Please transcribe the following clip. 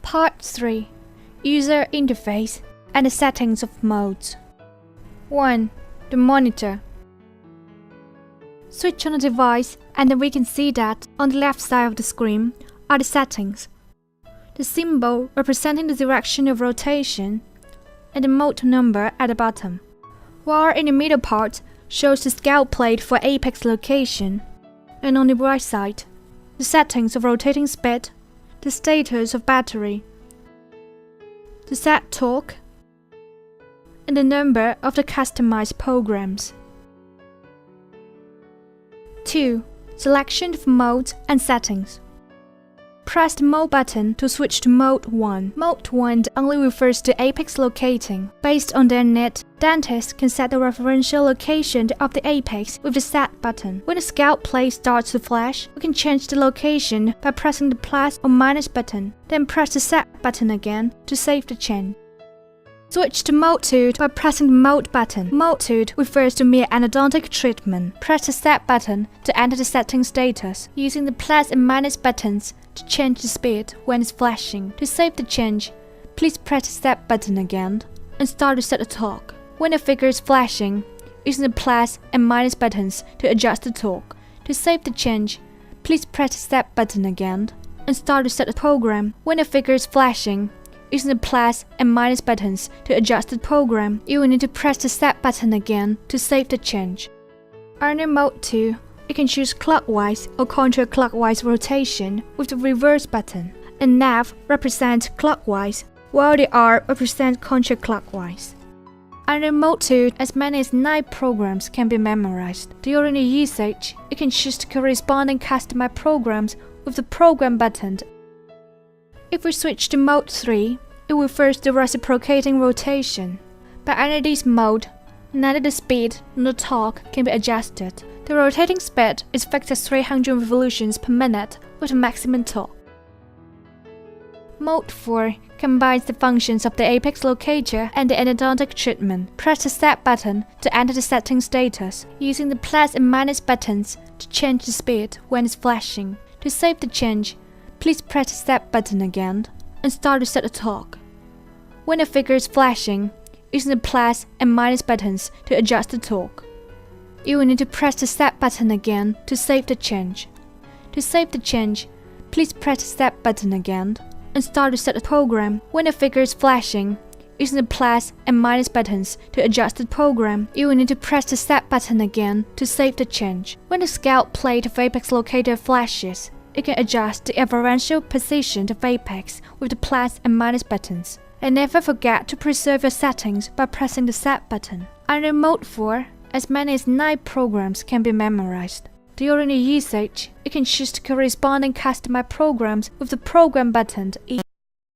Part 3. User Interface and the Settings of Modes. 1. The monitor. Switch on the device and then we can see that on the left side of the screen are the settings, the symbol representing the direction of rotation, and the mode number at the bottom, while in the middle part shows the scale plate for apex location, and on the right side, the settings of rotating speed, the status of battery, the set torque, and the number of the customized programs. 2. Selection of modes and settings. Press the Mode button to switch to Mode 1. Mode 1 only refers to apex locating. Based on their need, dentists can set the referential location of the apex with the Set button. When the scale plate starts to flash, we can change the location by pressing the plus or minus button, then press the Set button again to save the change. Switch to Mode 2 by pressing the Mode button. Mode 2 refers to mere endodontic treatment. Press the Set button to enter the setting status, using the plus and minus buttons to change the speed when it's flashing. To save the change, please press the Set button again and start to set the torque. When the figure is flashing, using the plus and minus buttons to adjust the torque. To save the change, please press the Set button again and start to set the program. When the figure is flashing, using the plus and minus buttons to adjust the program, you will need to press the Set button again to save the change. Under Mode 2, you can choose clockwise or counterclockwise rotation with the reverse button. A nav represents clockwise, while the R represents counterclockwise. Under Mode 2, as many as 9 programs can be memorized. During the usage, you can choose the corresponding customized programs with the Program button. If we switch to Mode 3, it refers to reciprocating rotation. But under this mode, neither the speed nor the torque can be adjusted. The rotating speed is fixed at 300 revolutions per minute with a maximum torque. Mode 4 combines the functions of the apex locator and the endodontic treatment. Press the Set button to enter the setting status, using the plus and minus buttons to change the speed when it's flashing. To save the change, please press the Set button again and start to set the torque. When the figure is flashing, using the plus and minus buttons to adjust the torque. You will need to press the Set button again to save the change. To save the change, please press the Set button again and start to set the program. When the figure is flashing, using the plus and minus buttons to adjust the program, you will need to press the Set button again to save the change. When the scale plate of apex locator flashes, you can adjust the referential position of apex with the plus and minus buttons. And never forget to preserve your settings by pressing the Set button. Under Mode 4, as many as 9 programs can be memorized. During the usage, you can choose the corresponding customized programs with the Program button.